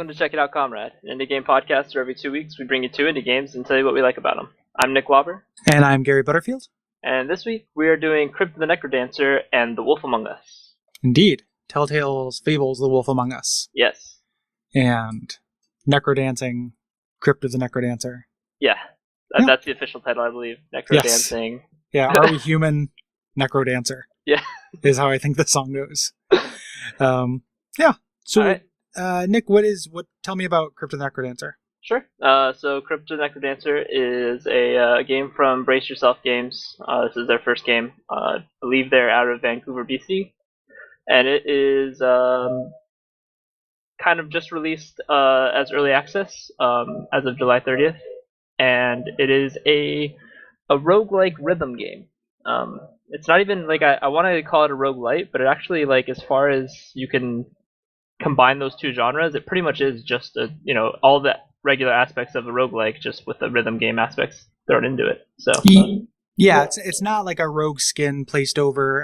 welcome to Check It Out, Comrade, an indie game podcast where every 2 weeks we bring you two indie games and tell you what we like about them. I'm Nick Lauber. And I'm Gary Butterfield. And this week we are doing Crypt the Necrodancer and The Wolf Among Us. Indeed. Telltale's Fables, The Wolf Among Us. Yes. And Necrodancing, Crypt of the Necrodancer. Yeah. That's the official title, I believe. Necrodancing. Yes. Yeah, Are We Human? Necrodancer. Yeah. Is how I think the song goes. Yeah. So, right. Nick, tell me about Crypt of the Necrodancer. Sure. So Crypt of the Necrodancer is a game from Brace Yourself Games. This is their first game. I believe they're out of Vancouver, BC. And it is kind of just released as early access as of July 30th. And it is a roguelike rhythm game. It's not even like I want to call it a roguelite, but it actually, like, as far as you can combine those two genres, it pretty much is just all the regular aspects of a roguelike, just with the rhythm game aspects thrown into it. So yeah, it's not like a rogue skin placed over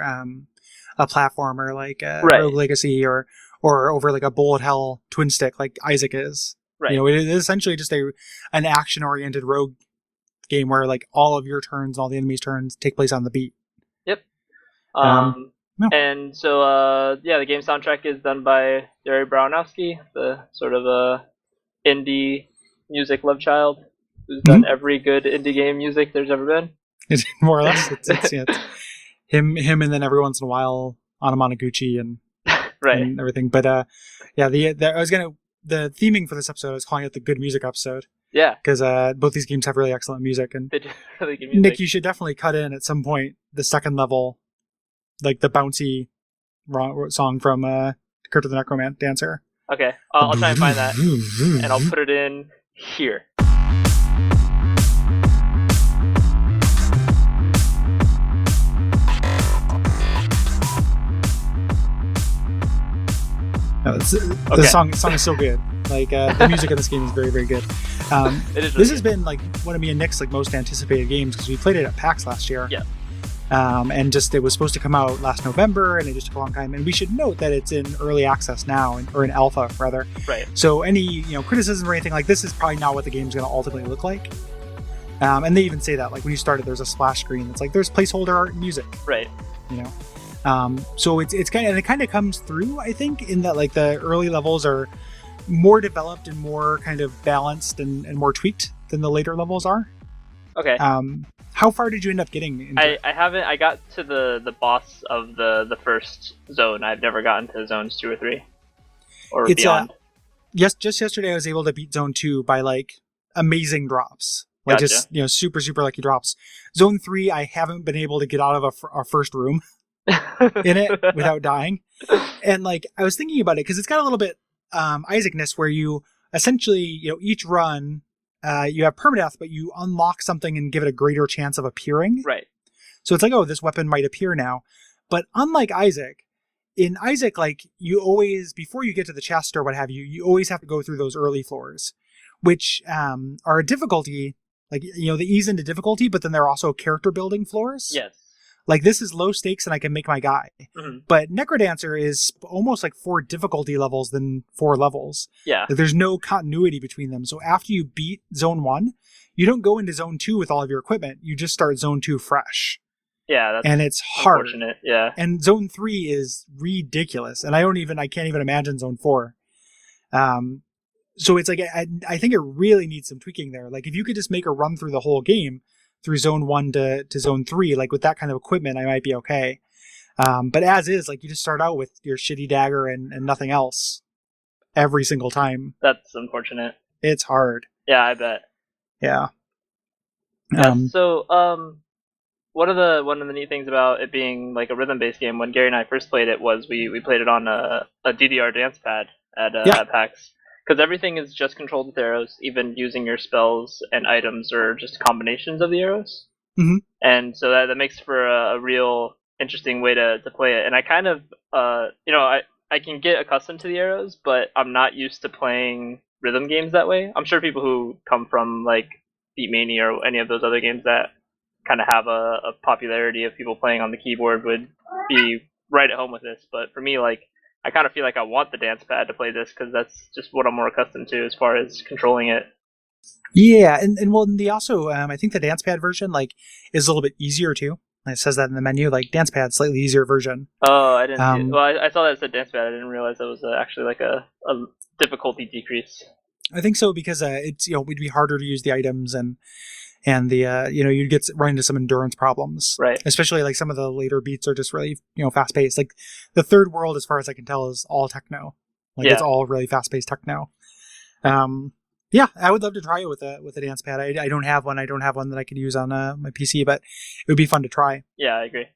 a platformer like Rogue Legacy or over like a bullet hell twin stick like Isaac is. Right. It is essentially just an action oriented rogue game where like all of your turns and all the enemies' turns take place on the beat. Yep. No. And so the game soundtrack is done by Jerry Brownowski, the sort of indie music love child who's done every good indie game music there's ever been. More or less, it's him, and then every once in a while Anamanaguchi and right and everything. But the theming for this episode, I was calling it the good music episode. Yeah, because both these games have really excellent music, and they do really good music. Nick, you should definitely cut in at some point the second level, like the bouncy song from Crypt of the Necrodancer. Okay, I'll try and find that, and I'll put it in here. No, the song is so good. Like the music in this game is very, very good. This has been like one of me and Nick's like most anticipated games because we played it at PAX last year. Yeah. And just it was supposed to come out last November, and it just took a long time. And we should note that it's in early access now, or in alpha rather. Right. So any criticism or anything like this is probably not what the game's going to ultimately look like. And they even say that like when you start it, there's a splash screen that's like there's placeholder art and music. Right. So it kind of comes through, I think, in that like the early levels are more developed and more kind of balanced and more tweaked than the later levels are. Okay. How far did you end up getting? I haven't. I got to the boss of the first zone. I've never gotten to zones 2 or 3 or beyond. Just yesterday I was able to beat zone 2 by like amazing drops. Like gotcha. Just super, super lucky drops. Zone 3 I haven't been able to get out of our first room in it without dying. And like I was thinking about it because it's got a little bit Isaacness where you essentially each run you have permadeath, but you unlock something and give it a greater chance of appearing. Right. So it's like, oh, this weapon might appear now. But unlike Isaac, in Isaac, like you always, before you get to the chest or what have you, you always have to go through those early floors, which are a difficulty, like, the ease into difficulty, but then they're also character building floors. Yes. Like this is low stakes and I can make my guy. Mm-hmm. But Necrodancer is almost like 4 difficulty levels than 4 levels. Yeah. Like there's no continuity between them. So after you beat zone 1, you don't go into zone 2 with all of your equipment. You just start zone 2 fresh. Yeah, that's and it's hard. Unfortunate. Yeah. And zone 3 is ridiculous. And I can't even imagine zone 4. So it's like I think it really needs some tweaking there. Like if you could just make a run through the whole game through zone 1 to zone 3, like with that kind of equipment, I might be okay. But as is, like you just start out with your shitty dagger and nothing else every single time. That's unfortunate. It's hard. Yeah, I bet. Yeah. So one of the neat things about it being like a rhythm-based game, when Gary and I first played it, was we played it on a DDR dance pad at PAX. Because everything is just controlled with arrows, even using your spells and items are just combinations of the arrows. Mm-hmm. And so that makes for a real interesting way to play it. And I kind of, I can get accustomed to the arrows, but I'm not used to playing rhythm games that way. I'm sure people who come from like Beatmania or any of those other games that kind of have a popularity of people playing on the keyboard would be right at home with this. But for me, like, I kind of feel like I want the dance pad to play this because that's just what I'm more accustomed to as far as controlling it. Yeah, and well, they also, I think the dance pad version like is a little bit easier too. It says that in the menu, like dance pad, slightly easier version. Oh, I didn't see it. Um, Well, I saw that it said dance pad. I didn't realize that was actually like a difficulty decrease. I think so because it's it'd be harder to use the items and the you'd run into some endurance problems, Right. especially like some of the later beats are just really fast paced. Like the third world, as far as I can tell, is all techno. Like it's all really fast paced techno. Yeah, I would love to try it with a dance pad. I don't have one. I don't have one that I could use on my PC, but it would be fun to try. Yeah, I agree.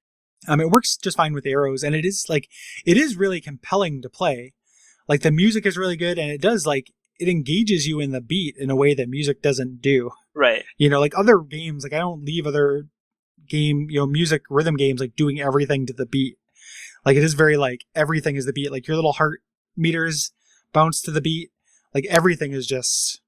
It works just fine with arrows, and it is really compelling to play. Like the music is really good, and it engages you in the beat in a way that music doesn't do. Right. Like other games, like I don't leave other music rhythm games like doing everything to the beat. Like it is very like everything is the beat. Like your little heart meters bounce to the beat. Like everything is just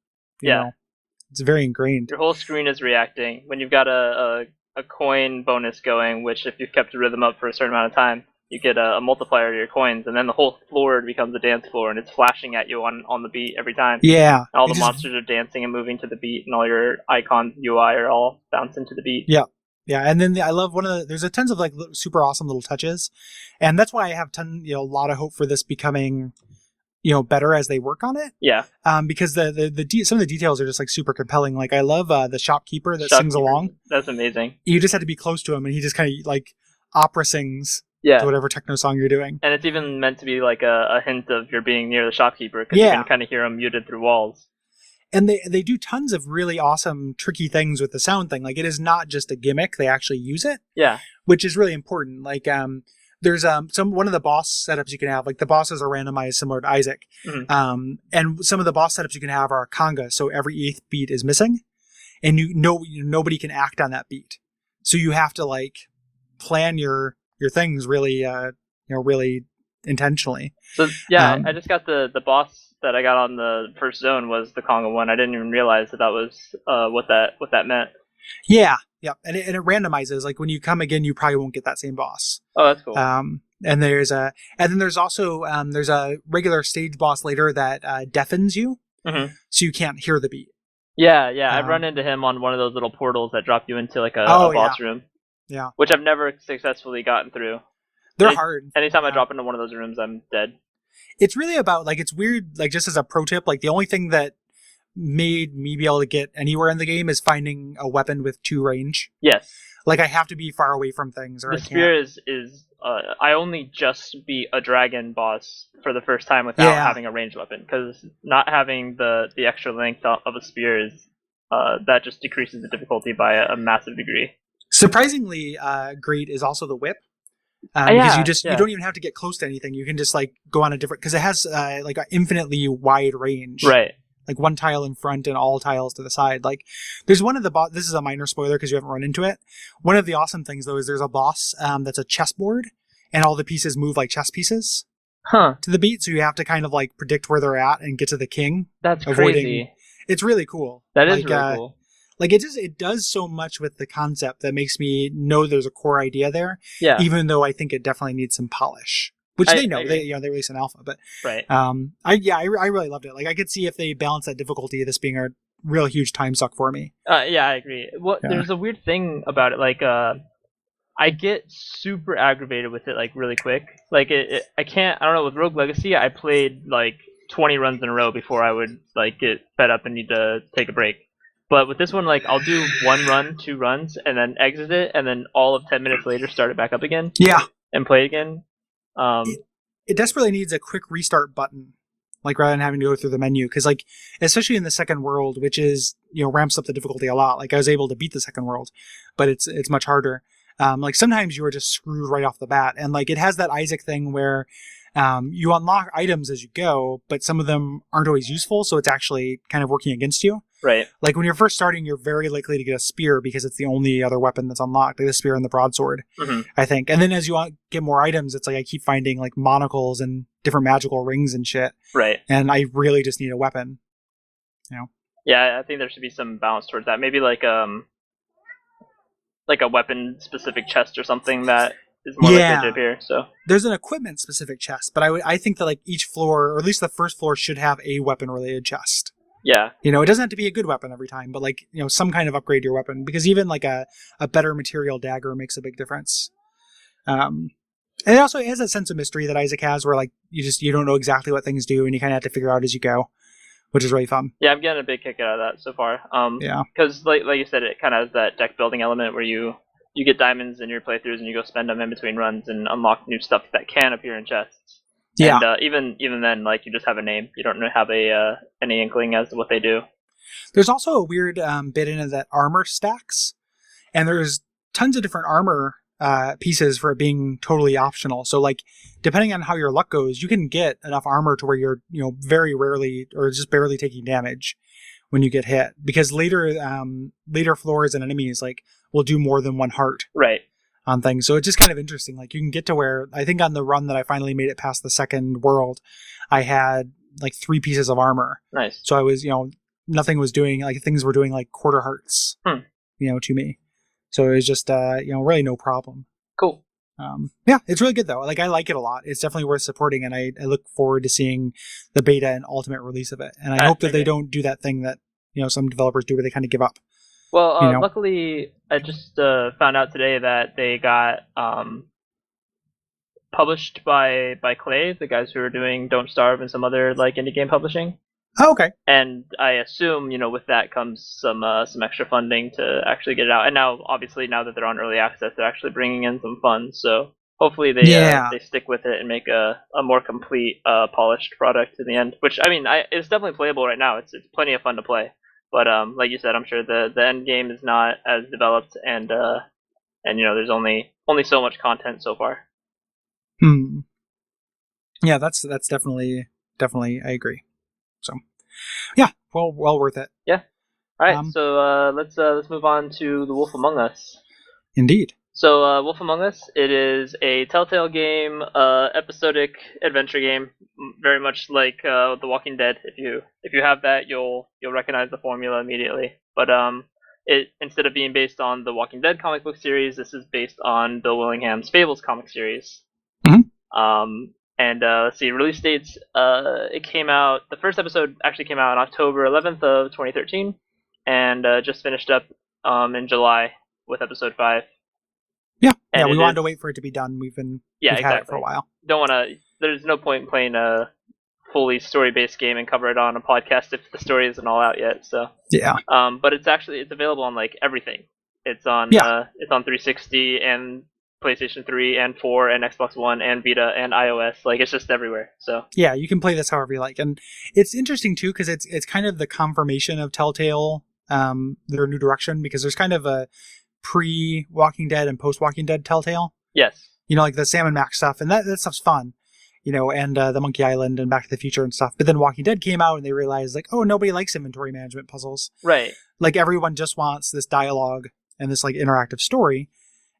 it's very ingrained. Your whole screen is reacting. When you've got a coin bonus going, which if you've kept the rhythm up for a certain amount of time, you get a multiplier to your coins, and then the whole floor becomes a dance floor, and it's flashing at you on the beat every time. Yeah. And all the monsters are dancing and moving to the beat, and all your icons UI are all bouncing to the beat. Yeah. Yeah, and then I love there's a tons of like super awesome little touches, and that's why I have a lot of hope for this becoming better as they work on it. Yeah. Because some of the details are just like super compelling. Like I love the shopkeeper that sings along. That's amazing. You just have to be close to him, and he just kind of like opera sings to whatever techno song you're doing. And it's even meant to be like a hint of you're being near the shopkeeper because you can kind of hear him muted through walls. And they do tons of really awesome, tricky things with the sound thing. Like it is not just a gimmick; they actually use it. Yeah, which is really important. Like there's one of the boss setups you can have. Like the bosses are randomized similar to Isaac, and some of the boss setups you can have are conga. So every 8th beat is missing, and nobody can act on that beat. So you have to like plan your things really really intentionally. So yeah, I just got the boss that I got on the first zone was the conga one. I didn't even realize that was what that meant. Yeah, and it randomizes. Like when you come again, you probably won't get that same boss. Oh, that's cool. And then there's also there's a regular stage boss later that deafens you, so you can't hear the beat. Yeah, I've run into him on one of those little portals that drop you into like a boss room. Yeah, which I've never successfully gotten through. They're hard. Anytime I drop into one of those rooms, I'm dead. It's really about like it's weird. Like just as a pro tip, like the only thing that made me be able to get anywhere in the game is finding a weapon with 2 range. Yes. Like I have to be far away from things, or the spear is I only just beat a dragon boss for the first time without having a ranged weapon, because not having the extra length of a spear is that just decreases the difficulty by a massive degree. Surprisingly, great is also the whip. Because you don't even have to get close to anything. You can just like go on a different, because it has like an infinitely wide range. Right. Like 1 tile in front and all tiles to the side. Like there's one of the this is a minor spoiler because you haven't run into it. One of the awesome things though is there's a boss that's a chessboard, and all the pieces move like chess pieces to the beat. So you have to kind of like predict where they're at and get to the king. That's crazy. It's really cool. That is really cool. Like it does so much with the concept that makes me know there's a core idea there. Yeah. Even though I think it definitely needs some polish, which they know. They release an alpha, but right. I really loved it. Like I could see if they balance that difficulty, this being a real huge time suck for me. Yeah, I agree. Well, there's a weird thing about it. Like I get super aggravated with it like really quick. Like I can't. I don't know. With Rogue Legacy, I played like 20 runs in a row before I would like get fed up and need to take a break. But with this one, like I'll do 1 run, 2 runs, and then exit it, and then all of 10 minutes later start it back up again. Yeah. And play again. It desperately needs a quick restart button, like rather than having to go through the menu, because like especially in the second world, which is ramps up the difficulty a lot. Like I was able to beat the second world, but it's much harder. Like sometimes you are just screwed right off the bat, and like it has that Isaac thing where you unlock items as you go, but some of them aren't always useful, so it's actually kind of working against you. Right. Like when you're first starting, you're very likely to get a spear because it's the only other weapon that's unlocked, like the spear and the broadsword, I think. And then as you get more items, it's like I keep finding like monocles and different magical rings and shit. Right. And I really just need a weapon. Yeah, I think there should be some balance towards that. Maybe like a weapon specific chest or something that is more likely to appear. So there's an equipment specific chest, but I think that like each floor, or at least the first floor, should have a weapon related chest. Yeah. You know, it doesn't have to be a good weapon every time, but like, you know, some kind of upgrade to your weapon, because even like a better material dagger makes a big difference. And it also has a sense of mystery that Isaac has, where like you don't know exactly what things do, and you kind of have to figure out as you go, which is really fun. Yeah, I'm getting a big kick out of that so far. Yeah, because like you said, it kind of has that deck building element where you get diamonds in your playthroughs and you go spend them in between runs and unlock new stuff that can appear in chests. yeah. And even then, like, you just have a name. You don't really have any inkling as to what they do. There's also a weird bit in it that armor stacks, and there's tons of different armor pieces for it being totally optional. So like, depending on how your luck goes, you can get enough armor to where you're, you know, very rarely or just barely taking damage when you get hit, because later floors and enemies like will do more than one heart Right. on things. So it's just kind of interesting. Like, you can get to where, I think on the run that I finally made it past the second world, I had like 3 pieces of armor. Nice. So I was, you know, nothing was doing, like, things were doing like quarter hearts, you know, to me. So it was just, you know, really no problem. Cool. Yeah, it's really good though. Like, I like it a lot. It's definitely worth supporting, and I look forward to seeing the beta and ultimate release of it. And I hope that they don't do that thing that, you know, some developers do where they kind of give up. Well, you know? Luckily, I just found out today that they got published by Clay, the guys who are doing Don't Starve and some other like indie game publishing. Oh, okay. And I assume, you know, with that comes some extra funding to actually get it out. And now, obviously, now that they're on early access, they're actually bringing in some funds. So hopefully they stick with it and make a more complete, polished product in the end. Which, I mean, it's definitely playable right now. It's plenty of fun to play. But like you said, I'm sure the end game is not as developed, and you know, there's only so much content so far. Yeah, that's definitely I agree. So, yeah, well worth it. Yeah. All right, so let's move on to The Wolf Among Us. Indeed. So, Wolf Among Us, it is a Telltale game, episodic adventure game, very much like The Walking Dead. If you have that, you'll recognize the formula immediately. But it, instead of being based on the Walking Dead comic book series, this is based on Bill Willingham's Fables comic series. And let's see, release dates. It came out. The first episode actually came out on October 11th of 2013, and just finished up in July with episode 5. Yeah, we wanted to wait for it to be done. We've had it for a while. Don't want to. There's no point in playing a fully story-based game and cover it on a podcast if the story isn't all out yet. So yeah. But it's available on like everything. It's on 360 and PlayStation 3 and 4 and Xbox One and Vita and iOS. Like, it's just everywhere. So yeah, you can play this however you like, and it's interesting too because it's kind of the confirmation of Telltale, their new direction, because there's kind of a pre-Walking Dead and post-Walking Dead Telltale. Yes. You know, like the Sam and Max stuff, and that stuff's fun. You know, and the Monkey Island and Back to the Future and stuff. But then Walking Dead came out and they realized, like, oh, nobody likes inventory management puzzles. Right. Like, everyone just wants this dialogue and this like interactive story.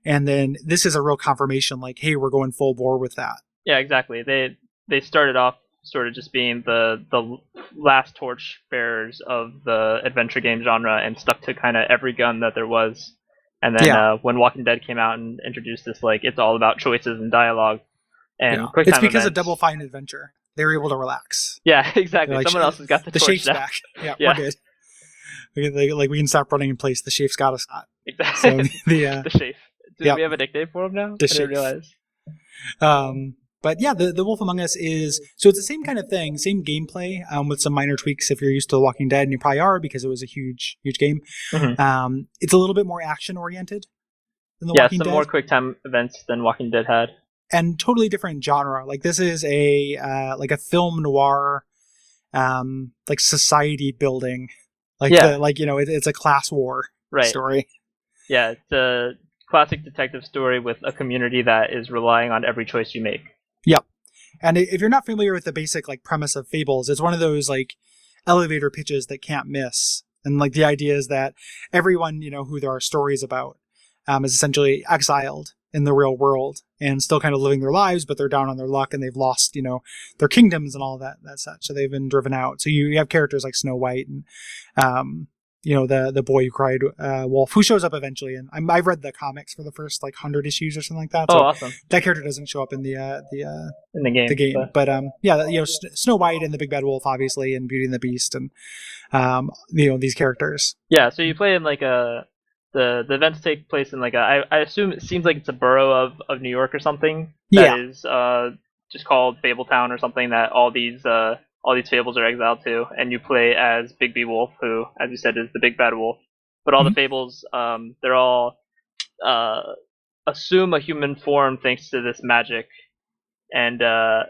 And then this is a real confirmation, like, hey, we're going full bore with that. Yeah, exactly. They started off sort of just being the last torch bearers of the adventure game genre and stuck to kind of every gun that there was. And then when Walking Dead came out and introduced this, like, it's all about choices and dialogue and quick time it's because events. of Double Fine Adventure. They were able to relax. Yeah, exactly. Like, someone else has got the torch Shafe's now. back. Yeah, we're good. Like, we can stop running in place. The Shafe's got us hot. Exactly. So the Shafe. Do we have a nickname for him now? The I didn't realize. But yeah, the Wolf Among Us is, so it's the same kind of thing, same gameplay, with some minor tweaks if you're used to The Walking Dead, and you probably are because it was a huge game. Mm-hmm. It's a little bit more action oriented than The Walking Dead. Yeah, some more quick time events than Walking Dead had. And totally different genre. Like, this is a like a film noir, like society building, like it's a class war story. Yeah, it's a classic detective story with a community that is relying on every choice you make. Yep. And if you're not familiar with the basic like premise of Fables, it's one of those like elevator pitches that can't miss. And like the idea is that everyone, you know, who there are stories about, is essentially exiled in the real world and still kind of living their lives, but they're down on their luck and they've lost, you know, their kingdoms and all that such. So they've been driven out. So you have characters like Snow White and the boy who cried wolf, who shows up eventually. And I've read the comics for the first like 100 issues or something like that. Oh, So awesome. that character doesn't show up in the game. But Snow White and the Big Bad Wolf, obviously, and Beauty and the Beast, and these characters. Yeah, so you play in like the events take place in like I assume it seems like it's a borough of New York or something that is just called Fabletown or something, that all these fables are exiled to, and you play as Big B Wolf, who, as you said, is the Big Bad Wolf. But all the fables, they're all assume a human form thanks to this magic, and are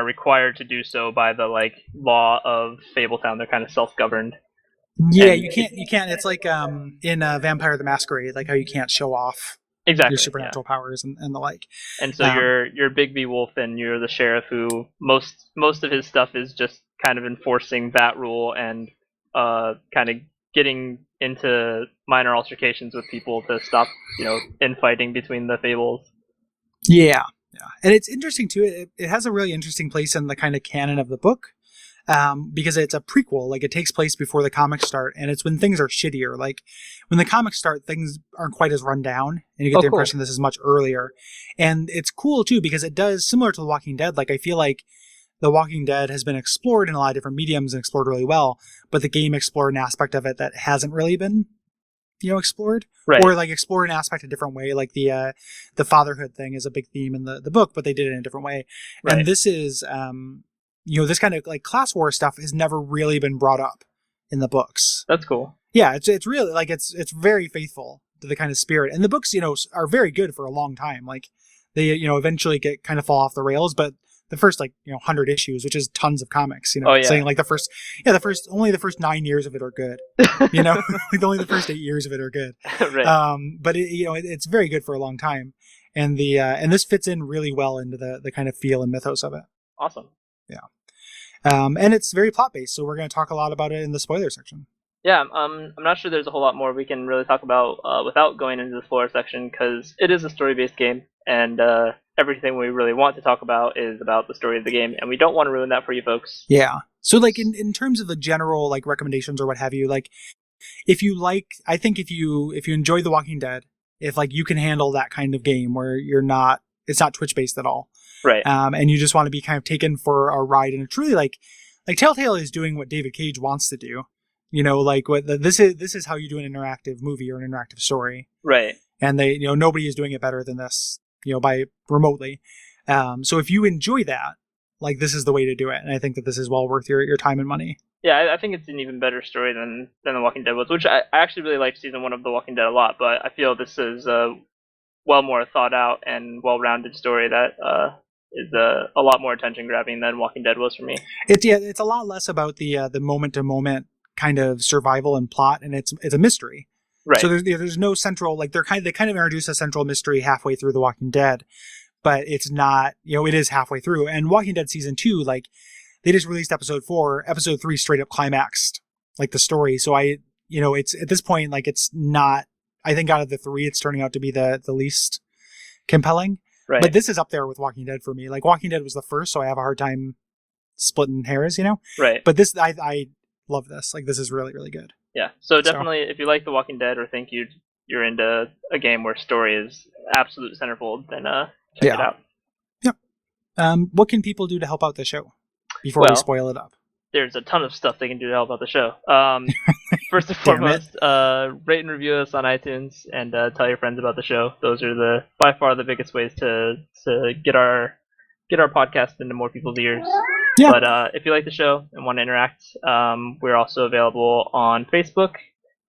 required to do so by the like law of Fabletown. They're kind of self-governed. Yeah, and you can't. It's like in Vampire the Masquerade, like how you can't show off your supernatural powers and the like. And so you're Big B Wolf, and you're the sheriff who most of his stuff is just kind of enforcing that rule and kind of getting into minor altercations with people to stop infighting between the fables. Yeah, and it's interesting too. It has a really interesting place in the kind of canon of the book. Because it's a prequel, like it takes place before the comics start, and it's when things are shittier. Like when the comics start, things aren't quite as run down, and you get the impression this is much earlier. And it's cool too because it does, similar to The Walking Dead. Like I feel like The Walking Dead has been explored in a lot of different mediums and explored really well, but the game explored an aspect of it that hasn't really been explored, right. Or like explore an aspect a different way. Like the fatherhood thing is a big theme in the book, but they did it in a different way. Right. And this is this kind of like class war stuff has never really been brought up in the books. That's cool. Yeah, it's really like it's very faithful to the kind of spirit. And the books, are very good for a long time. Like they, eventually get kind of fall off the rails, but the first 100 issues, which is tons of comics, saying like only the first 9 years of it are good. Like only the first 8 years of it are good. Right. But it's very good for a long time. And and this fits in really well into the kind of feel and mythos of it. Awesome. Yeah. And it's very plot-based, so we're going to talk a lot about it in the spoiler section. Yeah, I'm not sure there's a whole lot more we can really talk about without going into the spoiler section, because it is a story-based game, and everything we really want to talk about is about the story of the game, and we don't want to ruin that for you folks. Yeah. So, like, in terms of the general, like, recommendations or what have you, like, if you enjoy The Walking Dead, if, like, you can handle that kind of game where it's not Twitch-based at all. Right. And you just want to be kind of taken for a ride, and it's really like Telltale is doing what David Cage wants to do. Like this is how you do an interactive movie or an interactive story. Right. And they, nobody is doing it better than this, by remotely. So if you enjoy that, like this is the way to do it. And I think that this is well worth your time and money. Yeah, I think it's an even better story than The Walking Dead was, which I actually really liked season 1 of The Walking Dead a lot, but I feel this is well more thought out and well-rounded story that is a lot more attention grabbing than Walking Dead was for me. It's a lot less about the moment to moment kind of survival and plot, and it's a mystery. Right. So there's no central, like they kind of introduce a central mystery halfway through The Walking Dead, but it's not, it is halfway through. And Walking Dead season 2, like they just released episode 4, episode 3 straight up climaxed like the story. So it's at this point, like it's not, I think out of the 3, it's turning out to be the least compelling. Right. But this is up there with Walking Dead for me. Like Walking Dead was the first, so I have a hard time splitting hairs, Right. But this, I love this. Like this is really, really good. Yeah. So definitely, if you like The Walking Dead or think you're into a game where story is absolute centerfold, then check it out. Yep. What can people do to help out the show before we spoil it up? There's a ton of stuff they can do to help out the show. First and foremost, rate and review us on iTunes and tell your friends about the show. Those are by far the biggest ways to get our podcast into more people's ears. Yeah. But if you like the show and want to interact, we're also available on Facebook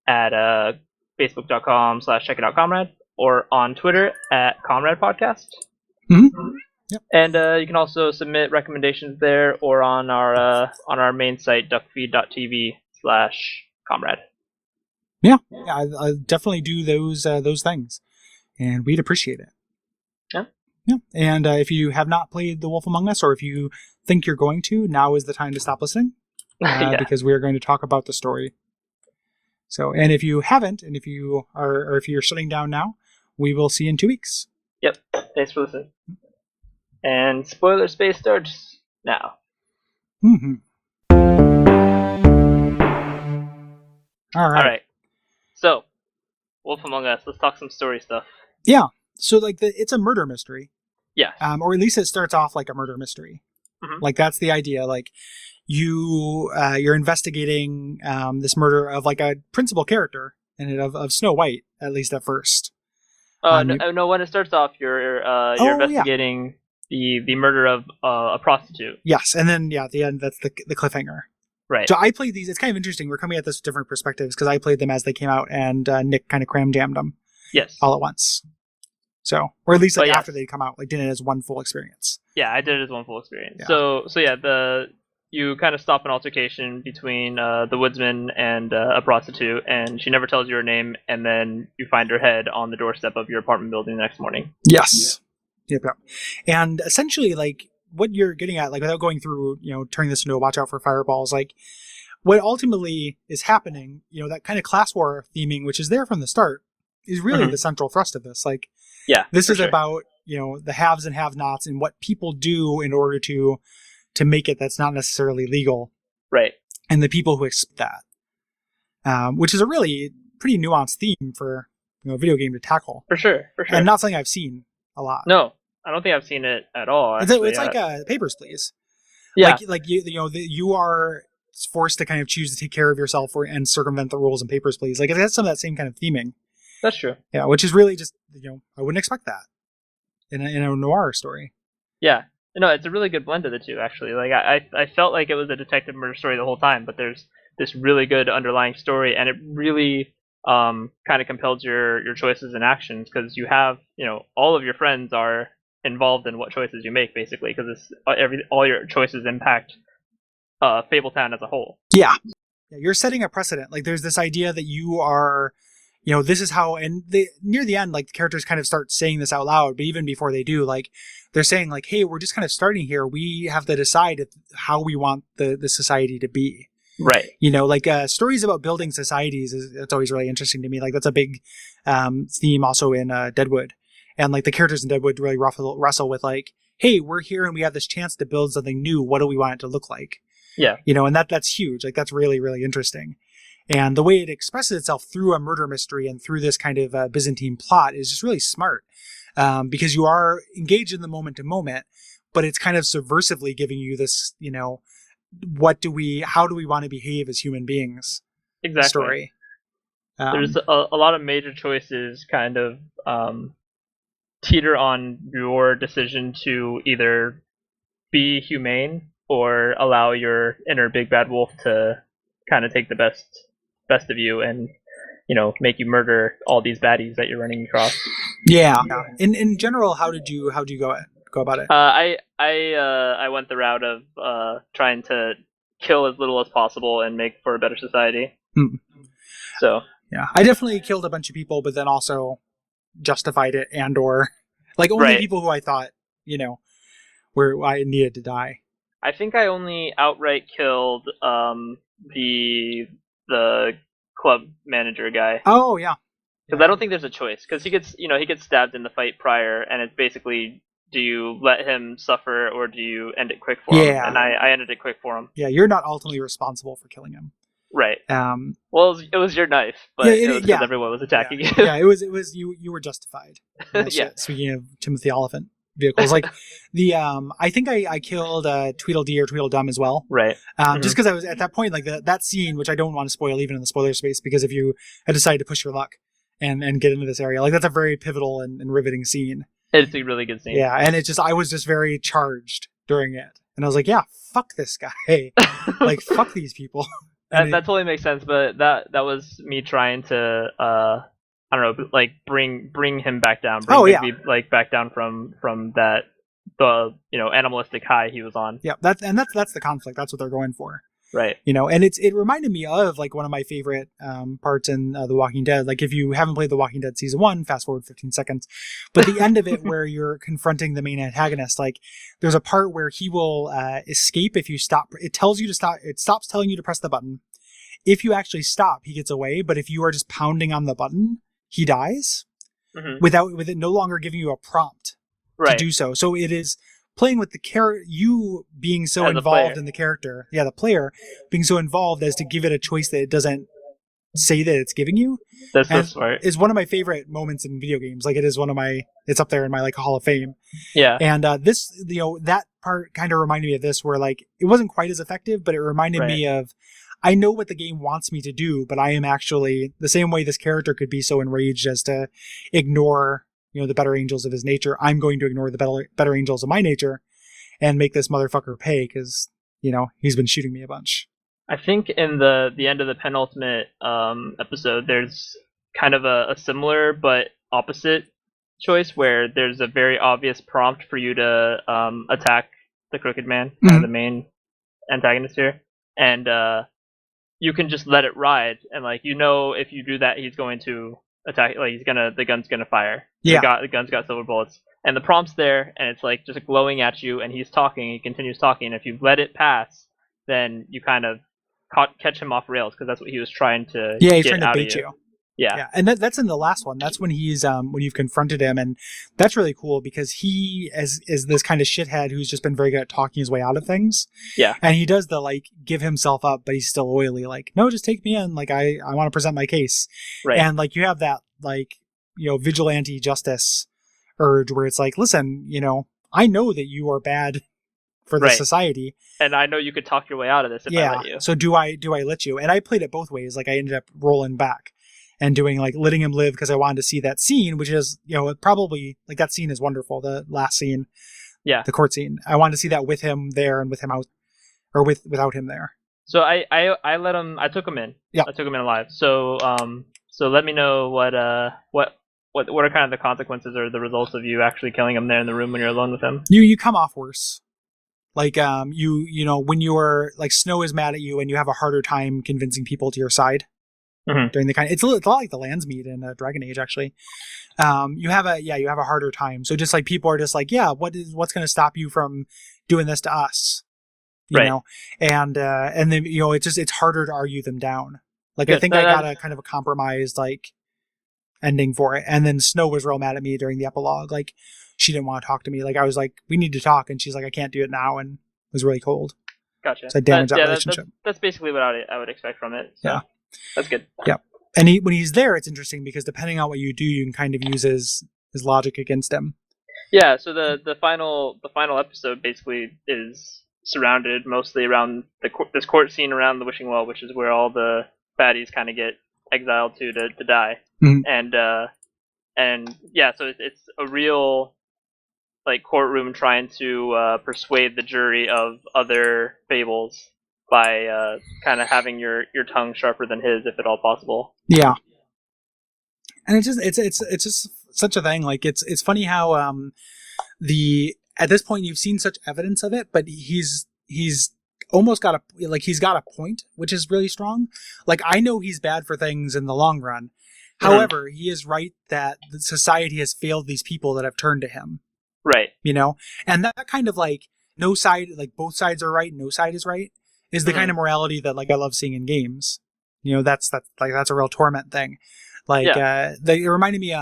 at facebook.com/checkitoutcomrade or on Twitter at Comrade Podcast. Mm-hmm. Yep. And you can also submit recommendations there or on our main site, Duckfeed.tv/comrade. Yeah, I definitely do those things, and we'd appreciate it. Yeah. Yeah. And if you have not played The Wolf Among Us, or if you think you're going to, now is the time to stop listening, because we are going to talk about the story. So, and if you haven't, and if you're shutting down now, we will see you in 2 weeks. Yep. Thanks for listening. And spoiler space starts now. Mm-hmm. All All right. right. So, Wolf Among Us. Let's talk some story stuff. Yeah. So like it's a murder mystery. Yes. Or at least it starts off like a murder mystery. Mm-hmm. Like that's the idea. Like you're investigating this murder of like a principal character and of Snow White, at least at first. No. When it starts off, you're investigating the murder of a prostitute. Yes, and then at the end that's the cliffhanger. Right. So I played these. It's kind of interesting. We're coming at this with different perspectives because I played them as they came out, and Nick kind of cram jammed them. Yes. All at once. So, or at least like yes. after they come out, like did it as one full experience. Yeah, I did it as one full experience. Yeah. So you kind of stop an altercation between the woodsman and a prostitute, and she never tells you her name, and then you find her head on the doorstep of your apartment building the next morning. Yes. Yep. And essentially, like what you're getting at, like without going through, turning this into a watch out for fireballs, like what ultimately is happening, that kind of class war theming, which is there from the start, is really the central thrust of this. Like, this is about, the haves and have-nots and what people do in order to make it that's not necessarily legal. Right. And the people who expect that. Which is a really pretty nuanced theme for a video game to tackle. For sure. And not something I've seen a lot. No, I don't think I've seen it at all. Actually. It's like Papers, Please. Yeah. Like you are forced to kind of choose to take care of yourself and circumvent the rules in Papers, Please. Like it has some of that same kind of theming. That's true. Yeah, which is really just I wouldn't expect that in a noir story. Yeah. No, it's a really good blend of the two, actually. Like I felt like it was a detective murder story the whole time, but there's this really good underlying story, and it really kind of compels your choices and actions because you have all of your friends are involved in what choices you make, basically, because all your choices impact Fabletown as a whole. Yeah, you're setting a precedent. Like there's this idea that you are. This is how, and near the end, like the characters kind of start saying this out loud, but even before they do, like they're saying like, hey, we're just kind of starting here. We have to decide how we want the society to be. Right. Like stories about building societies it's always really interesting to me. Like that's a big theme also in Deadwood. And like the characters in Deadwood really wrestle with like, hey, we're here and we have this chance to build something new. What do we want it to look like? Yeah. And that's huge. Like that's really, really interesting. And the way it expresses itself through a murder mystery and through this kind of Byzantine plot is just really smart because you are engaged in the moment to moment, but it's kind of subversively giving you this, how do we want to behave as human beings? Exactly. Story. There's a lot of major choices kind of teeter on your decision to either be humane or allow your inner big bad wolf to kind of take the best of you and make you murder all these baddies that you're running across. Yeah. In general, how did you go about it? I went the route of trying to kill as little as possible and make for a better society. So yeah, I definitely killed a bunch of people, but then also justified it or like only people who I thought where I needed to die. I think I only outright killed the club manager guy. Oh yeah. Because I don't think there's a choice. Because he gets stabbed in the fight prior, and it's basically, do you let him suffer or do you end it quick for him? And I ended it quick for him. Yeah, you're not ultimately responsible for killing him. Right. Well, it was your knife, but it was because everyone was attacking you. Yeah, it was you were justified. Yeah. Speaking of Timothy Oliphant vehicles, like the I think I killed Tweedledee or Tweedledum as well. Right. Just because I was at that point, like that scene, which I don't want to spoil even in the spoiler space, because if you had decided to push your luck and get into this area, like that's a very pivotal and riveting scene. It's a really good scene. Yeah, and I was just very charged during it, and I was like, yeah, fuck this guy, like fuck these people. That totally makes sense, but that was me trying to I don't know, like bring him back down. Like back down from that the animalistic high he was on. Yeah, that's the conflict. That's what they're going for. Right. And it reminded me of like one of my favorite parts in The Walking Dead. Like if you haven't played The Walking Dead season 1, fast forward 15 seconds. But the end of it where you're confronting the main antagonist, like there's a part where he will escape if you stop. It tells you to stop. It stops telling you to press the button. If you actually stop, he gets away. But if you are just pounding on the button, he dies with it no longer giving you a prompt to do so. So it is playing with you being so involved in the character. Yeah, the player being so involved as to give it a choice that it doesn't say that it's giving you. That's so And smart. it's one of my favorite moments in video games. Like, it is one of my, it's up there in my like Hall of Fame. Yeah. And this, that part kind of reminded me of this, where like it wasn't quite as effective, but it reminded Right. me of, I know what the game wants me to do, but I am actually the same way this character could be so enraged as to ignore, the better angels of his nature. I'm going to ignore the better angels of my nature and make this motherfucker pay because, he's been shooting me a bunch. I think in the end of the penultimate episode, there's kind of a similar but opposite choice where there's a very obvious prompt for you to attack the Crooked Man, the main antagonist here, and you can just let it ride, and like if you do that, he's going to attack. Like the gun's gonna fire. Yeah. The gun's got silver bullets, and the prompt's there, and it's like just glowing at you, and he's talking. He continues talking. And if you let it pass, then you kind of catch him off rails because that's what he was trying to Yeah, he's get trying to out bait of you. you. Yeah. Yeah, and that's in the last one. That's when he's when you've confronted him, and that's really cool because he is this kind of shithead who's just been very good at talking his way out of things. Yeah. And he does the like give himself up, but he's still oily. Like, no, just take me in. Like, I want to present my case. Right. And like you have that like vigilante justice urge where it's like, listen, I know that you are bad for the society, and I know you could talk your way out of this if I let you. So do I let you? And I played it both ways. Like, I ended up rolling back and doing like letting him live because I wanted to see that scene, which is probably like that scene is wonderful. The last scene, the court scene. I wanted to see that with him there and with him out, or without him there. So I let him. I took him in. Yeah, I took him in alive. So so let me know what are kind of the consequences or the results of you actually killing him there in the room when you're alone with him. You come off worse. Like when you're like Snow is mad at you and you have a harder time convincing people to your side. Mm-hmm. During the it's a lot like the Landsmeet in Dragon Age, actually. You have a harder time. So just like people are just like, yeah, what's going to stop you from doing this to us? You know, and then it's harder to argue them down. Like, I think I got a kind of a compromised like ending for it. And then Snow was real mad at me during the epilogue. Like, she didn't want to talk to me. Like, I was like, we need to talk, and she's like, I can't do it now, and it was really cold. Gotcha. So I damaged that relationship. That's basically what I would expect from it. So. Yeah. That's good. Yeah. And when he's there, it's interesting because depending on what you do, you can kind of use his logic against him. Yeah, so the final episode basically is surrounded mostly around this court scene around the Wishing Well, which is where all the baddies kind of get exiled to die. Mm-hmm. And yeah, so it's a real like courtroom trying to persuade the jury of other fables by kind of having your tongue sharper than his, if at all possible. Yeah, and it's just such a thing. Like, it's funny how at this point you've seen such evidence of it, but he's almost got he's got a point, which is really strong. Like, I know he's bad for things in the long run. Mm-hmm. However, he is right that the society has failed these people that have turned to him. Right. And that kind of like no side, like both sides are right, no side is right, is the kind of morality that like I love seeing in games. That's a real Torment thing. Like, it reminded me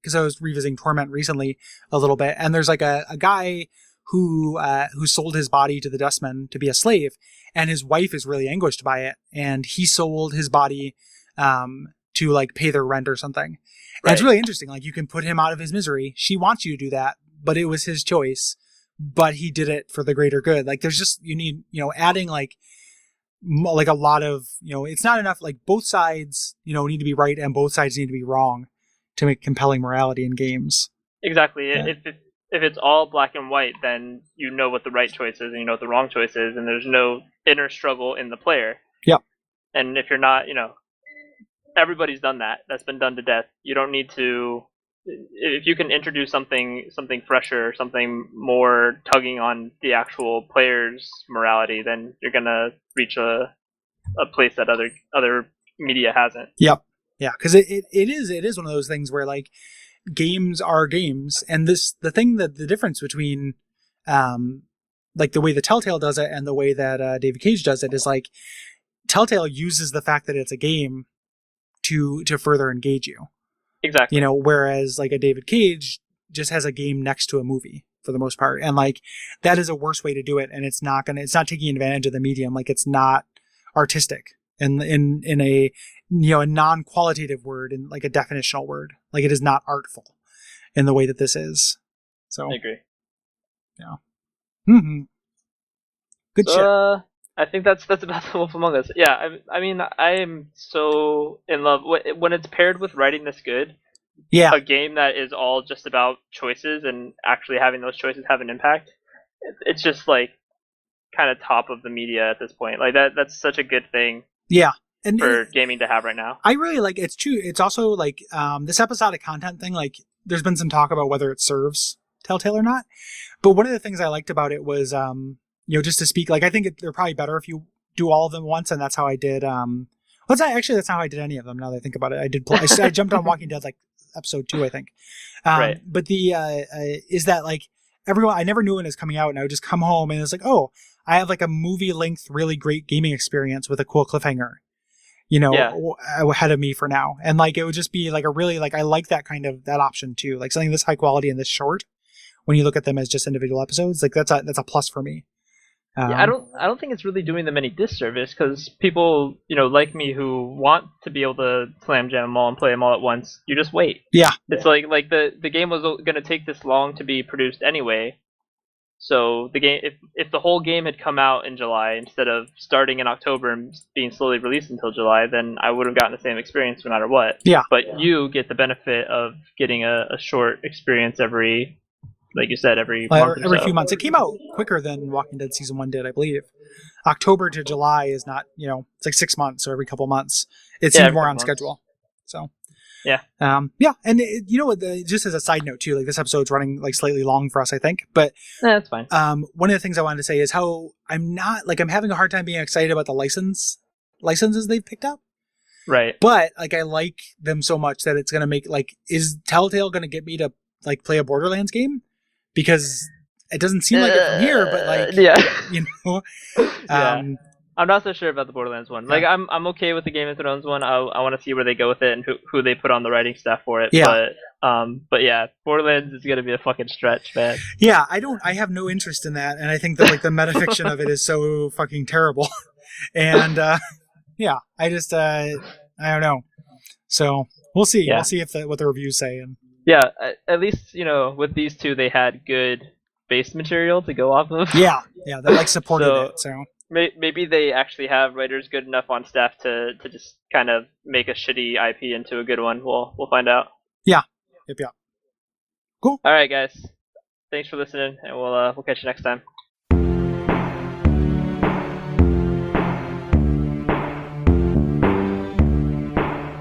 because I was revisiting Torment recently a little bit, and there's like a guy who sold his body to the Dustmen to be a slave, and his wife is really anguished by it, and he sold his body to like pay their rent or something. Right. And it's really interesting. Like, you can put him out of his misery. She wants you to do that, but it was his choice. But he did it for the greater good. Like, there's just, you need, adding like a lot of, it's not enough. Like, both sides, need to be right and both sides need to be wrong to make compelling morality in games. Exactly. Yeah. If it's all black and white, then you know what the right choice is and you know what the wrong choice is, and there's no inner struggle in the player. Yep. And if you're not, everybody's done that. That's been done to death. You don't need to. If you can introduce something fresher, something more tugging on the actual player's morality, then you're gonna reach a place that other media hasn't. Yep. Yeah, because it is one of those things where like games are games, and the difference between like the way the Telltale does it and the way that David Cage does it is like Telltale uses the fact that it's a game to further engage you. Exactly. Whereas like a David Cage just has a game next to a movie for the most part. And like that is a worse way to do it. And it's not taking advantage of the medium. Like, it's not artistic in a a non-qualitative word, and like a definitional word. Like it is not artful in the way that this is. So I agree. yeah. Mm-hmm. Good So, shit. I think that's about The Wolf Among Us. Yeah, I mean, I am so in love when it's paired with writing this good. Yeah. A game that is all just about choices and actually having those choices have an impact. It's just like kind of top of the media at this point. Like that's such a good thing Yeah. And for gaming to have right now. I really like it's true. It's also like this episodic content thing. Like, there's been some talk about whether it serves Telltale or not. But one of the things I liked about it was, just to speak, like, I think they're probably better if you do all of them once, and that's how I did. That's not how I did any of them. Now that I think about it, I did. I jumped on Walking Dead like episode 2, I think. Right. But the is that like everyone? I never knew when it was coming out, and I would just come home and it's like, oh, I have like a movie length, really great gaming experience with a cool cliffhanger. Yeah. Ahead of me for now. And like, it would just be like a really, like, I like that kind of, that option too. Like something this high quality and this short, when you look at them as just individual episodes, like that's a plus for me. Yeah, I don't think it's really doing them any disservice because people, like me who want to be able to slam jam them all and play them all at once, you just wait. Yeah. It's like the game was going to take this long to be produced anyway. So the game, if the whole game had come out in July instead of starting in October and being slowly released until July, then I would have gotten the same experience no matter what. Yeah. But you get the benefit of getting a short experience every, like you said, every month or every so. few months. It came out quicker than Walking Dead season 1 did, I believe. October to July is not, it's like 6 months or every couple months. It seemed more on schedule. So. Yeah. And just as a side note too, like this episode's running like slightly long for us, I think, but that's fine. One of the things I wanted to say is how I'm having a hard time being excited about the licenses they've picked up. Right. But like, I like them so much that it's going to make, like, is Telltale going to get me to like play a Borderlands game? Because it doesn't seem like it from here, but like, yeah. yeah. I'm not so sure about the Borderlands one. Like, I'm okay with the Game of Thrones one. I want to see where they go with it and who they put on the writing staff for it. Yeah. But yeah, Borderlands is gonna be a fucking stretch, man. Yeah, I have no interest in that, and I think that like the metafiction of it is so fucking terrible. And yeah, I just I don't know. So we'll see. Yeah. We'll see what the reviews say. And yeah, at least with these two, they had good base material to go off of. Yeah, that like supported it. So. Maybe they actually have writers good enough on staff to just kind of make a shitty IP into a good one. We'll find out. Yeah. Yep. Cool. All right, guys. Thanks for listening, and we'll catch you next time.